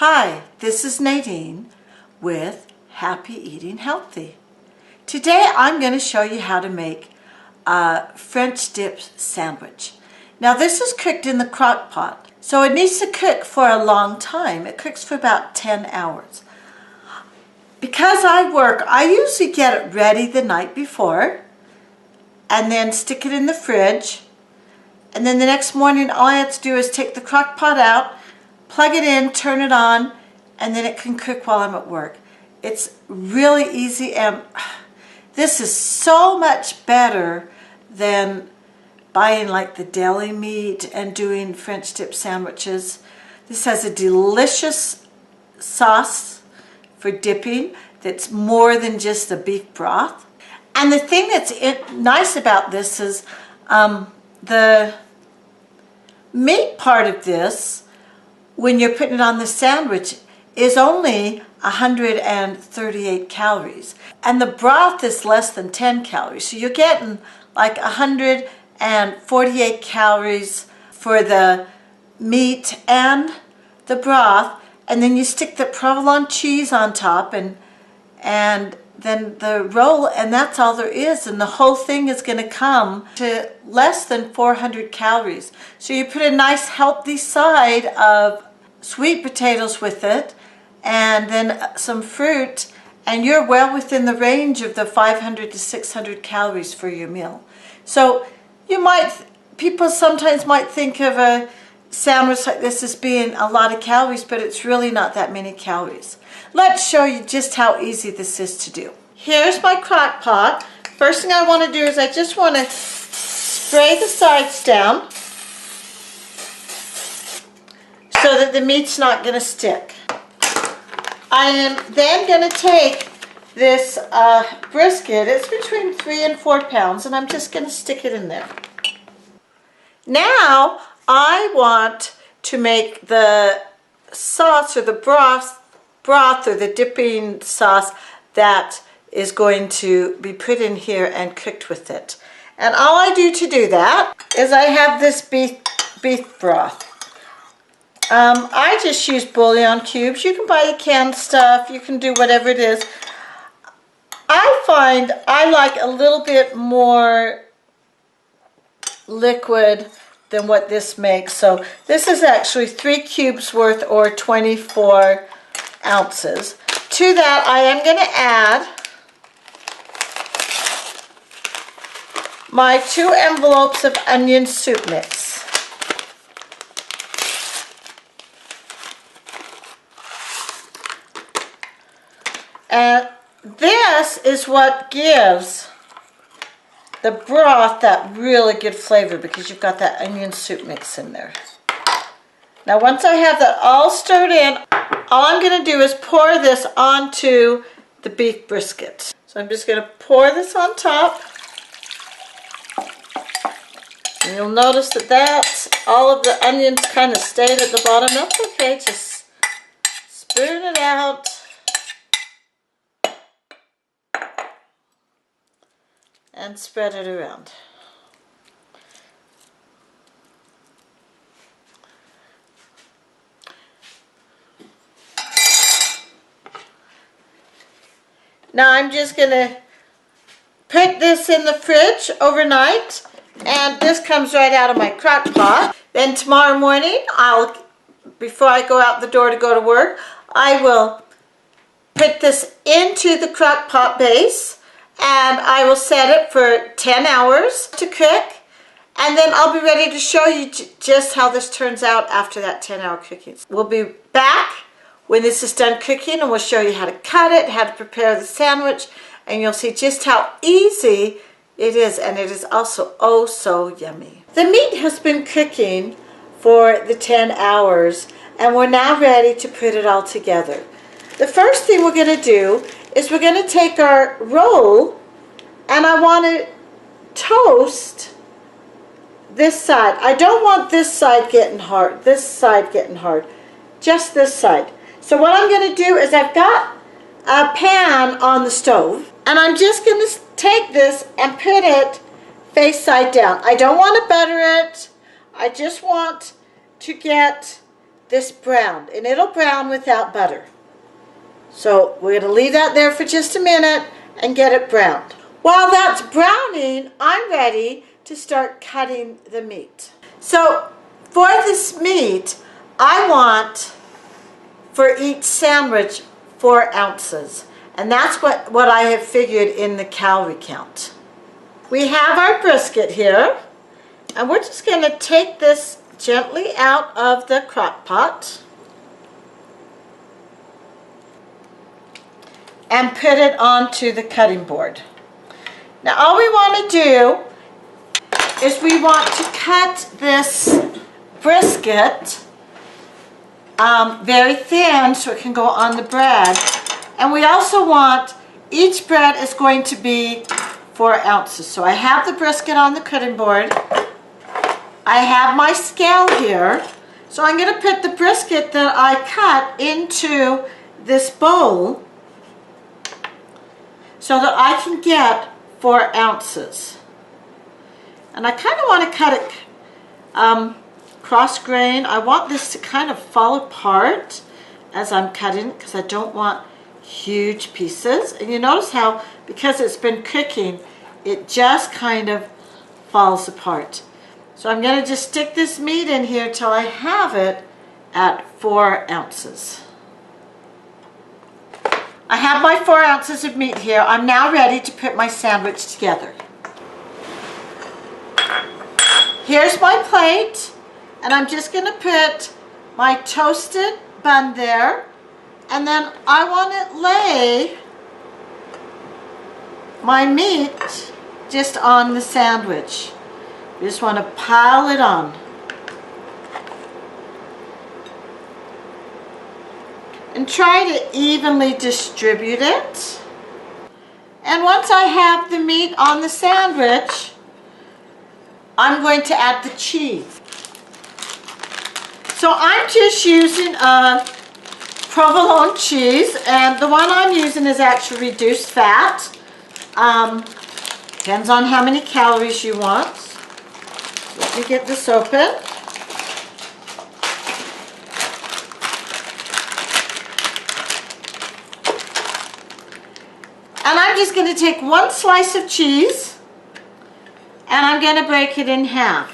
Hi, this is Nadine with Happy Eating Healthy. Today I'm going to show you how to make a French dip sandwich. Now this is cooked in the crock pot, so it needs to cook for a long time. It cooks for about 10 hours. Because I work, I usually get it ready the night before and then stick it in the fridge. And then the next morning all I have to do is take the crock pot out, plug it in, turn it on, and then it can cook while I'm at work. It's really easy, and this is so much better than buying like the deli meat and doing French dip sandwiches. This has a delicious sauce for dipping that's more than just the beef broth. And the thing that's nice about this is the meat part of this, when you're putting it on the sandwich, is only 138 calories. And the broth is less than 10 calories. So you're getting like 148 calories for the meat and the broth. And then you stick the provolone cheese on top and then the roll, and that's all there is. And the whole thing is going to come to less than 400 calories. So you put a nice healthy side of sweet potatoes with it, and then some fruit, and you're well within the range of the 500 to 600 calories for your meal. So people sometimes might think of a sandwich like this as being a lot of calories, but it's really not that many calories. Let's show you just how easy this is to do. Here's my crock pot. First thing I want to do is I just want to spray the sides down so that the meat's not going to stick. I am then going to take this brisket. It's between 3 and 4 pounds, and I'm just going to stick it in there. Now I want to make the sauce or the broth or the dipping sauce that is going to be put in here and cooked with it. And all I do to do that is I have this beef broth. I just use bouillon cubes. You can buy the canned stuff. You can do whatever it is. I find I like a little bit more liquid than what this makes. So this is actually 3 cubes worth, or 24 ounces. To that I am going to add my 2 envelopes of onion soup mix. And this is what gives the broth that really good flavor, because you've got that onion soup mix in there. Now once I have that all stirred in, all I'm going to do is pour this onto the beef brisket. So I'm just going to pour this on top. And you'll notice that all of the onions kind of stayed at the bottom. That's okay, just spoon it out. And spread it around. Now I'm just going to put this in the fridge overnight, and this comes right out of my crock pot. Then tomorrow morning, before I go out the door to go to work, I will put this into the crock pot base, and I will set it for 10 hours to cook, and then I'll be ready to show you just how this turns out after that 10-hour cooking. We'll be back when this is done cooking, and we'll show you how to cut it, how to prepare the sandwich, and you'll see just how easy it is, and it is also oh so yummy. The meat has been cooking for the 10 hours, and we're now ready to put it all together. The first thing we're going to do is we're going to take our roll, and I want to toast this side. I don't want this side getting hard, just this side. So what I'm going to do is I've got a pan on the stove, and I'm just going to take this and put it face side down. I don't want to butter it. I just want to get this browned, and it'll brown without butter. So we're going to leave that there for just a minute and get it browned. While that's browning, I'm ready to start cutting the meat. So for this meat, I want for each sandwich 4 ounces. And that's what I have figured in the calorie count. We have our brisket here, and we're just going to take this gently out of the crock pot and put it onto the cutting board. Now all we want to do is we want to cut this brisket very thin so it can go on the bread. And we also want, each bread is going to be 4 ounces. So I have the brisket on the cutting board. I have my scale here. So I'm going to put the brisket that I cut into this bowl so that I can get 4 ounces. And I kind of want to cut it cross grain. I want this to kind of fall apart as I'm cutting because I don't want huge pieces. And you notice how, because it's been cooking, it just kind of falls apart. So I'm going to just stick this meat in here till I have it at 4 ounces. I have my 4 ounces of meat here. I'm now ready to put my sandwich together. Here's my plate, and I'm just going to put my toasted bun there, and then I want to lay my meat just on the sandwich. You just want to pile it on. And try to evenly distribute it. And once I have the meat on the sandwich, I'm going to add the cheese. So I'm just using a provolone cheese, and the one I'm using is actually reduced fat. Depends on how many calories you want. Let me get this open. And I'm just going to take 1 slice of cheese and I'm going to break it in half.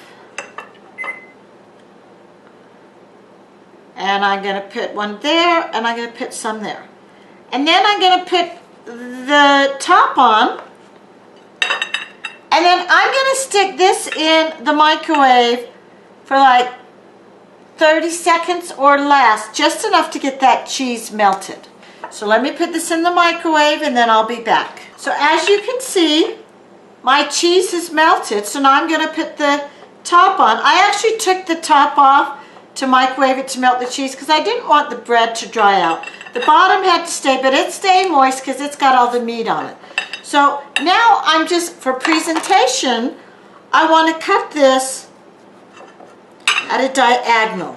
And I'm going to put one there and I'm going to put some there. And then I'm going to put the top on. And then I'm going to stick this in the microwave for like 30 seconds or less, just enough to get that cheese melted. So let me put this in the microwave and then I'll be back. So as you can see, my cheese is melted. So now I'm going to put the top on. I actually took the top off to microwave it to melt the cheese because I didn't want the bread to dry out. The bottom had to stay, but it stayed moist because it's got all the meat on it. So now I'm just, for presentation, I want to cut this at a diagonal.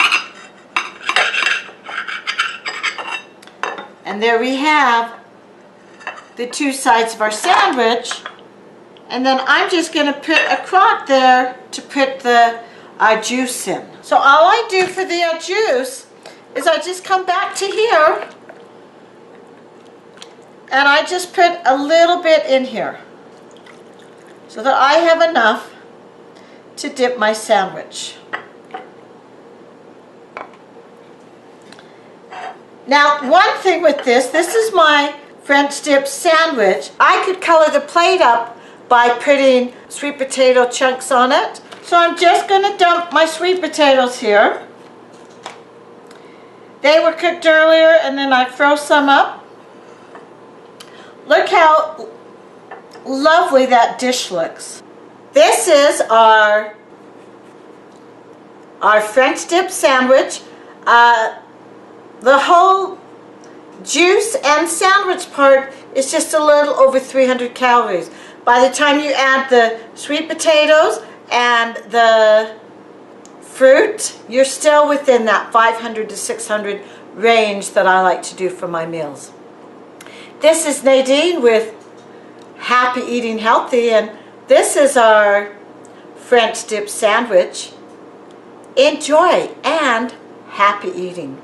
And there we have the 2 sides of our sandwich. And then I'm just going to put a crock there to put the juice in. So all I do for the juice is I just come back to here and I just put a little bit in here so that I have enough to dip my sandwich. Now, one thing with this is my French dip sandwich. I could color the plate up by putting sweet potato chunks on it. So I'm just going to dump my sweet potatoes here. They were cooked earlier and then I froze some up. Look how lovely that dish looks. This is our French dip sandwich. The whole juice and sandwich part is just a little over 300 calories. By the time you add the sweet potatoes and the fruit, you're still within that 500 to 600 range that I like to do for my meals. This is Nadine with Happy Eating Healthy, and this is our French dip sandwich. Enjoy and happy eating.